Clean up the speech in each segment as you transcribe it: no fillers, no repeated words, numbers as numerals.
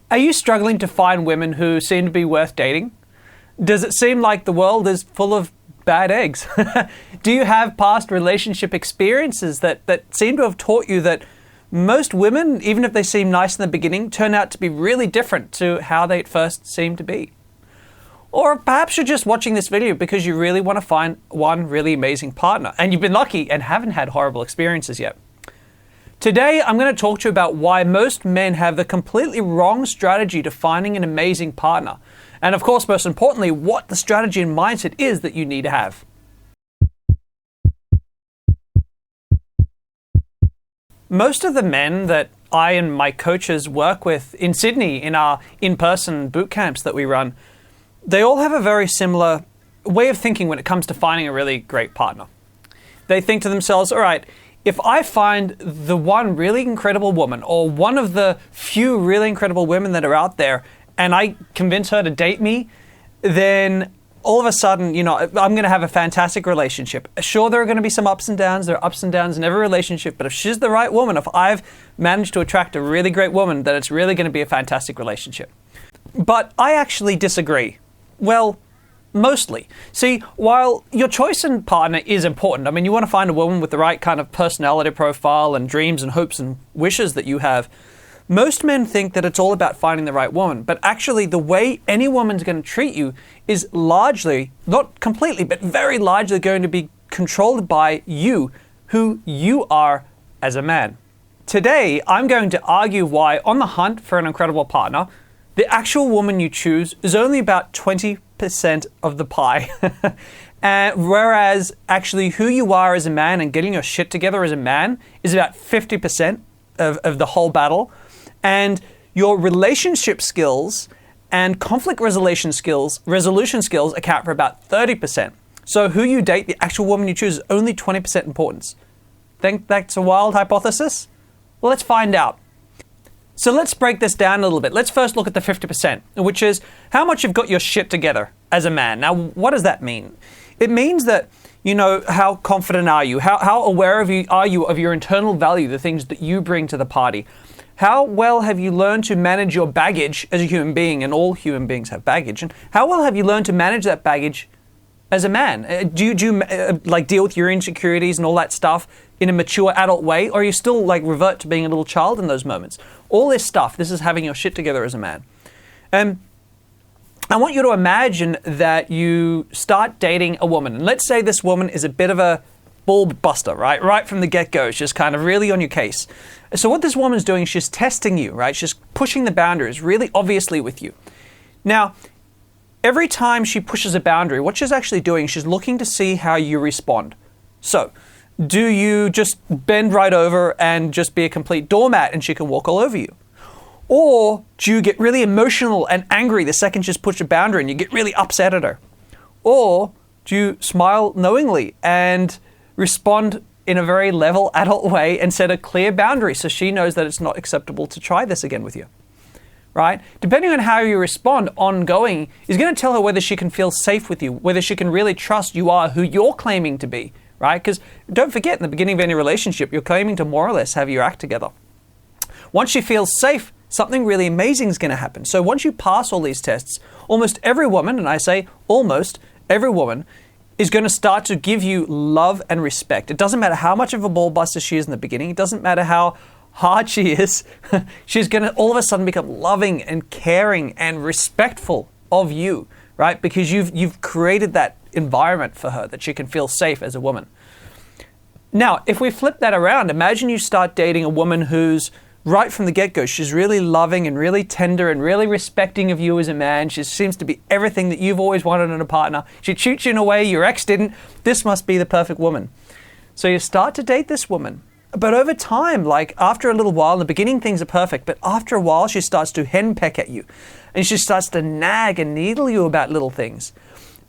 Are you struggling to find women who seem to be worth dating? Does it seem like the world is full of bad eggs? Do you have past relationship experiences that seem to have taught you that most women, even if they seem nice in the beginning, turn out to be really different to how they at first seem to be? Or perhaps you're just watching this video because you really want to find one really amazing partner and you've been lucky and haven't had horrible experiences yet. Today, I'm going to talk to you about why most men have the completely wrong strategy to finding an amazing partner. And of course, most importantly, what the strategy and mindset is that you need to have. Most of the men that I and my coaches work with in Sydney in our in-person boot camps that we run, they all have a very similar way of thinking when it comes to finding a really great partner. They think to themselves, all right, if I find the one really incredible woman or one of the few really incredible women that are out there and I convince her to date me, then all of a sudden, I'm going to have a fantastic relationship. Sure, there are going to be some ups and downs. There are ups and downs in every relationship. But if she's the right woman, if I've managed to attract a really great woman, then it's really going to be a fantastic relationship. But I actually disagree. Well, mostly. See, while your choice in partner is important, you want to find a woman with the right kind of personality profile and dreams and hopes and wishes that you have. Most men think that it's all about finding the right woman, but actually the way any woman's going to treat you is largely, not completely, but very largely going to be controlled by you, who you are as a man. Today, I'm going to argue why on the hunt for an incredible partner, the actual woman you choose is only about 20% of the pie. Whereas actually who you are as a man and getting your shit together as a man is about 50% of the whole battle. And your relationship skills and conflict resolution skills account for about 30%. So who you date, the actual woman you choose, is only 20% importance. Think that's a wild hypothesis? Well, let's find out. So let's break this down a little bit. Let's first look at the 50%, which is how much you've got your shit together as a man. Now, what does that mean? It means that, how confident are you? How aware are you of your internal value, the things that you bring to the party? How well have you learned to manage your baggage as a human being? And all human beings have baggage. And how well have you learned to manage that baggage as a man? Do you deal with your insecurities and all that stuff in a mature adult way? Or are you still revert to being a little child in those moments? All this stuff, this is having your shit together as a man. I want you to imagine that you start dating a woman. And let's say this woman is a bit of a bulb buster, right? Right from the get-go, she's kind of really on your case. So what this woman's doing, she's testing you, right? She's pushing the boundaries really obviously with you. Now, every time she pushes a boundary, what she's actually doing, she's looking to see how you respond. So, do you just bend right over and just be a complete doormat and she can walk all over you? Or do you get really emotional and angry the second she's pushed a boundary and you get really upset at her? Or do you smile knowingly and respond in a very level adult way and set a clear boundary so she knows that it's not acceptable to try this again with you, right? Depending on how you respond ongoing is going to tell her whether she can feel safe with you, whether she can really trust you are who you're claiming to be, right? Because don't forget, in the beginning of any relationship, you're claiming to more or less have your act together. Once she feels safe, something really amazing is going to happen. So once you pass all these tests, almost every woman, and I say almost every woman, is going to start to give you love and respect. It doesn't matter how much of a ball buster she is in the beginning. It doesn't matter how hard she is. She's going to all of a sudden become loving and caring and respectful of you, right? Because you've created that environment for her that she can feel safe as a woman. Now, if we flip that around, imagine you start dating a woman who's right from the get-go, she's really loving and really tender and really respecting of you as a man. She seems to be everything that you've always wanted in a partner. She treats you in a way your ex didn't. This must be the perfect woman. So you start to date this woman. But over time, after a little while, in the beginning things are perfect, but after a while she starts to henpeck at you. And she starts to nag and needle you about little things.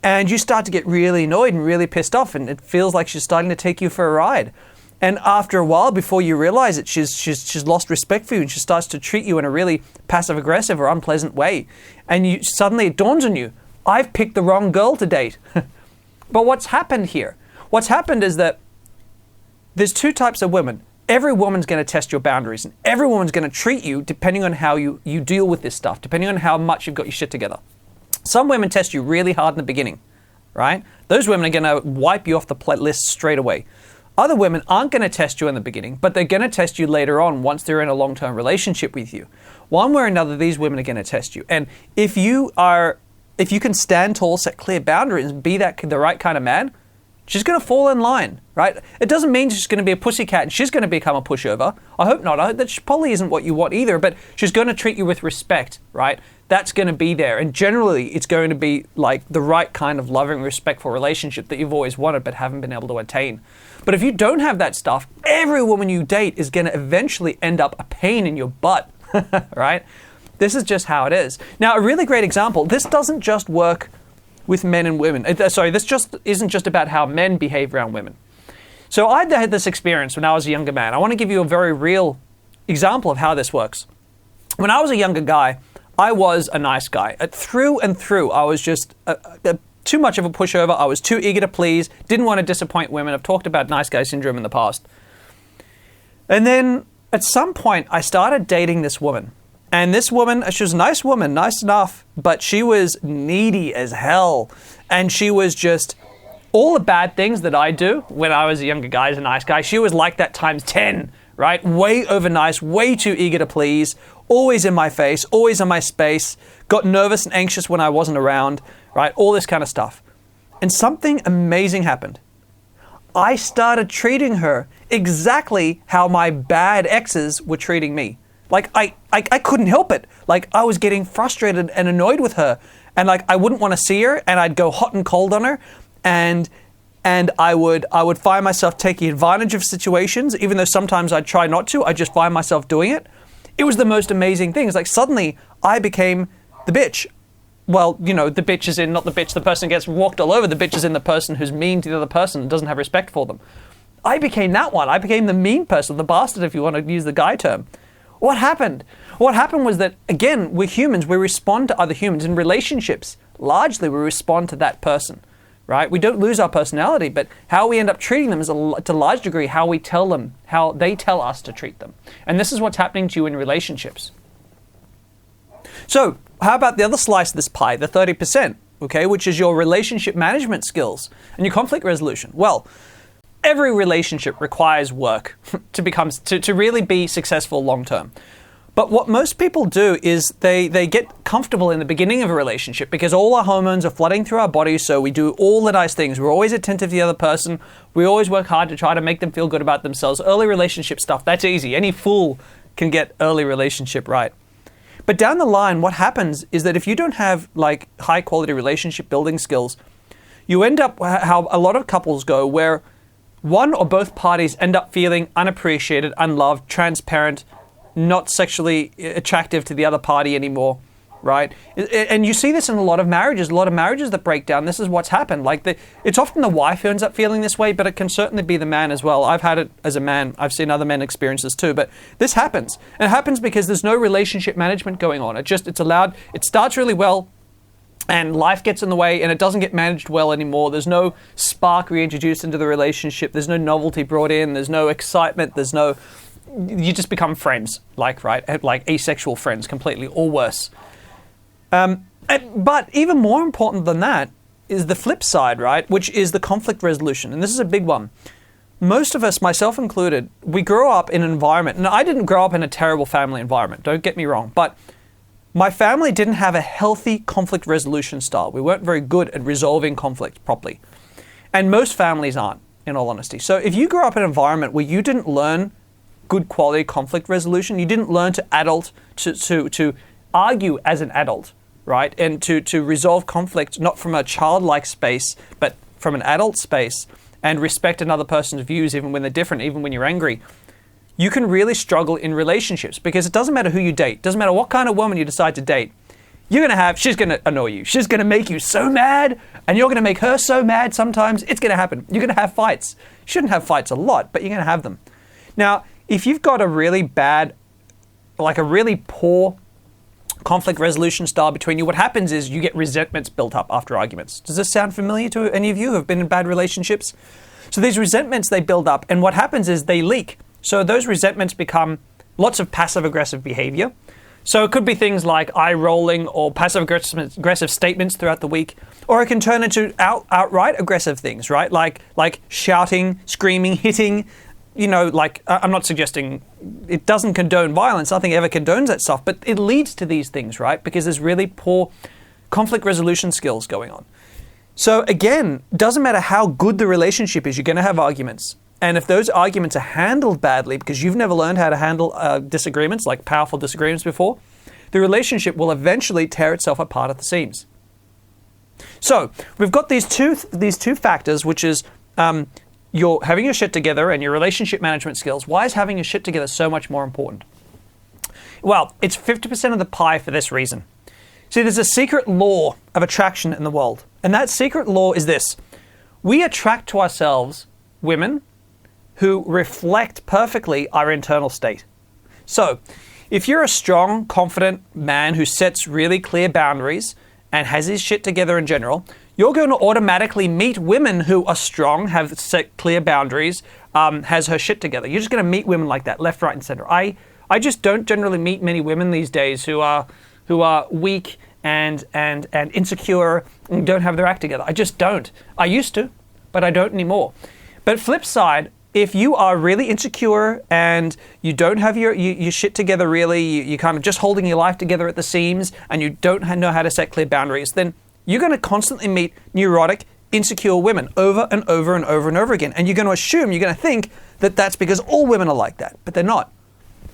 And you start to get really annoyed and really pissed off, and it feels like she's starting to take you for a ride. And after a while, before you realize it, she's lost respect for you and she starts to treat you in a really passive-aggressive or unpleasant way. And suddenly it dawns on you, I've picked the wrong girl to date. But what's happened here? What's happened is that there's two types of women. every woman's going to test your boundaries, and every woman's going to treat you depending on how you deal with this stuff, depending on how much you've got your shit together. Some women test you really hard in the beginning, right? Those women are going to wipe you off the list straight away. Other women aren't going to test you in the beginning, but they're going to test you later on once they're in a long-term relationship with you. One way or another, these women are going to test you. And if you can stand tall, set clear boundaries, and be the right kind of man, she's going to fall in line, right? It doesn't mean she's going to be a pussycat and she's going to become a pushover. I hope not. I hope that probably isn't what you want either, but she's going to treat you with respect, right? That's going to be there. And generally, it's going to be like the right kind of loving, respectful relationship that you've always wanted but haven't been able to attain. But if you don't have that stuff, every woman you date is going to eventually end up a pain in your butt, right? This is just how it is. Now, a really great example, this doesn't just work with men and women. This just isn't just about how men behave around women. So I had this experience when I was a younger man. I want to give you a very real example of how this works. When I was a younger guy, I was a nice guy. Through and through, I was just too much of a pushover. I was too eager to please, didn't want to disappoint women. I've talked about nice guy syndrome in the past. And then at some point, I started dating this woman. And this woman, she was a nice woman, nice enough, but she was needy as hell. And she was just all the bad things that I do when I was a younger guy as a nice guy. She was like that times 10, right? Way over nice, way too eager to please, always in my face, always in my space, got nervous and anxious when I wasn't around, right? All this kind of stuff. And something amazing happened. I started treating her exactly how my bad exes were treating me. Like, I couldn't help it. Like, I was getting frustrated and annoyed with her. And, like, I wouldn't want to see her. And I'd go hot and cold on her. And I would find myself taking advantage of situations. Even though sometimes I'd try not to, I'd just find myself doing it. It was the most amazing thing. It's like, suddenly, I became the bitch. Well, you know, the bitch is in, not the bitch, the person gets walked all over. The bitch is in the person who's mean to the other person and doesn't have respect for them. I became that one. I became the mean person, the bastard, if you want to use the guy term. What happened? What happened was that, again, we're humans. We respond to other humans. In relationships, largely we respond to that person, right? We don't lose our personality, but how we end up treating them is to a large degree how we tell them, how they tell us to treat them. And this is what's happening to you in relationships. So how about the other slice of this pie, the 30%, okay, which is your relationship management skills and your conflict resolution? Well, every relationship requires work to really be successful long term. But what most people do is they get comfortable in the beginning of a relationship because all our hormones are flooding through our bodies, so we do all the nice things. We're always attentive to the other person. We always work hard to try to make them feel good about themselves. Early relationship stuff, that's easy. Any fool can get early relationship right. But down the line, what happens is that if you don't have like high quality relationship building skills, you end up how a lot of couples go where one or both parties end up feeling unappreciated, unloved, transparent, not sexually attractive to the other party anymore, right? And you see this in a lot of marriages that break down. This is what's happened. Like it's often the wife who ends up feeling this way, but it can certainly be the man as well. I've had it as a man. I've seen other men experience this too, but this happens. And it happens because there's no relationship management going on. It's allowed, it starts really well, and life gets in the way and it doesn't get managed well anymore. There's no spark reintroduced into the relationship. There's no novelty brought in. There's no excitement. You just become friends, like asexual friends completely, or worse. But even more important than that is the flip side, right? Which is the conflict resolution. And this is a big one. Most of us, myself included, we grow up in an environment, and I didn't grow up in a terrible family environment, don't get me wrong, but my family didn't have a healthy conflict resolution style. We weren't very good at resolving conflict properly. And most families aren't, in all honesty. So if you grew up in an environment where you didn't learn good quality conflict resolution, you didn't learn to argue as an adult, right? And to resolve conflict not from a childlike space, but from an adult space, and respect another person's views even when they're different, even when you're angry, you can really struggle in relationships because it doesn't matter who you date. It doesn't matter what kind of woman you decide to date. She's going to annoy you. She's going to make you so mad, and you're going to make her so mad sometimes. It's going to happen. You're going to have fights. You shouldn't have fights a lot, but you're going to have them. Now, if you've got a really bad, like a really poor conflict resolution style between you, what happens is you get resentments built up after arguments. Does this sound familiar to any of you who have been in bad relationships? So these resentments, they build up, and what happens is they leak. So those resentments become lots of passive-aggressive behavior. So it could be things like eye rolling or passive-aggressive statements throughout the week, or it can turn into outright aggressive things, right? Like shouting, screaming, hitting. I'm not suggesting it doesn't condone violence. Nothing ever condones that stuff, but it leads to these things, right? Because there's really poor conflict resolution skills going on. So again, doesn't matter how good the relationship is, you're going to have arguments. And if those arguments are handled badly because you've never learned how to handle disagreements, like powerful disagreements before, the relationship will eventually tear itself apart at the seams. So we've got these two factors, which is you're having your shit together and your relationship management skills. Why is having your shit together so much more important? Well, it's 50% of the pie for this reason. See, there's a secret law of attraction in the world. And that secret law is this. We attract to ourselves women who reflect perfectly our internal state. So, if you're a strong, confident man who sets really clear boundaries and has his shit together in general, you're going to automatically meet women who are strong, have set clear boundaries, has her shit together. You're just going to meet women like that, left, right, and center. I just don't generally meet many women these days who are weak and insecure and don't have their act together. I just don't. I used to, but I don't anymore. But flip side, if you are really insecure and you don't have your shit together really, you're kind of just holding your life together at the seams and you don't know how to set clear boundaries, then you're going to constantly meet neurotic, insecure women over and over and over and over again. And you're going to think that that's because all women are like that, but they're not.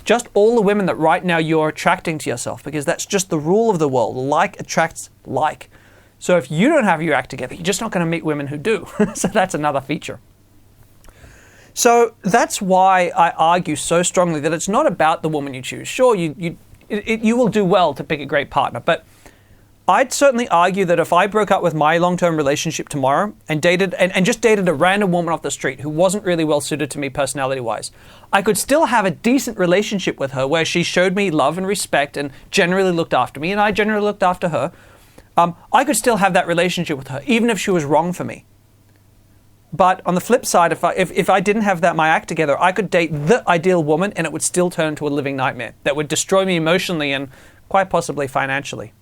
Just all the women that right now you're attracting to yourself, because that's just the rule of the world. Like attracts like. So if you don't have your act together, you're just not going to meet women who do. So that's another feature. So that's why I argue so strongly that it's not about the woman you choose. Sure, you will do well to pick a great partner, but I'd certainly argue that if I broke up with my long-term relationship tomorrow and just dated a random woman off the street who wasn't really well suited to me personality-wise, I could still have a decent relationship with her where she showed me love and respect and generally looked after me, and I generally looked after her. I could still have that relationship with her, even if she was wrong for me. But on the flip side, if I didn't have my act together, I could date the ideal woman and it would still turn into a living nightmare that would destroy me emotionally and quite possibly financially.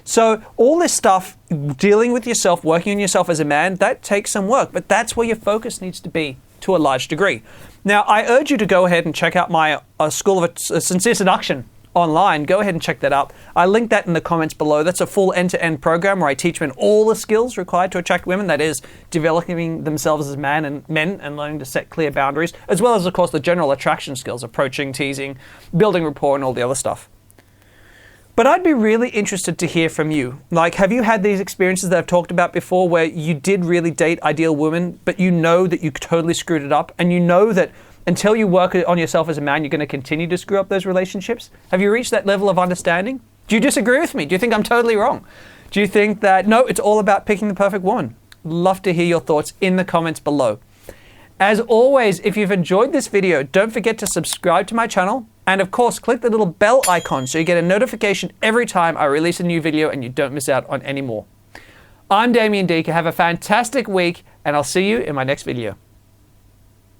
So all this stuff, dealing with yourself, working on yourself as a man, that takes some work, but that's where your focus needs to be to a large degree. Now, I urge you to go ahead and check out my School of Sincere Seduction online. Go ahead and check that out. I link that in the comments below. That's a full end-to-end program where I teach men all the skills required to attract women. That is, developing themselves as men and learning to set clear boundaries, as well as, of course, the general attraction skills, approaching, teasing, building rapport, and all the other stuff. But I'd be really interested to hear from you. Like, have you had these experiences that I've talked about before where you did really date ideal women, but you know that you totally screwed it up, and you know that until you work on yourself as a man, you're going to continue to screw up those relationships? Have you reached that level of understanding? Do you disagree with me? Do you think I'm totally wrong? Do you think that, no, it's all about picking the perfect woman? Love to hear your thoughts in the comments below. As always, if you've enjoyed this video, don't forget to subscribe to my channel. And of course, click the little bell icon so you get a notification every time I release a new video and you don't miss out on any more. I'm Damien Deaker. Have a fantastic week, and I'll see you in my next video.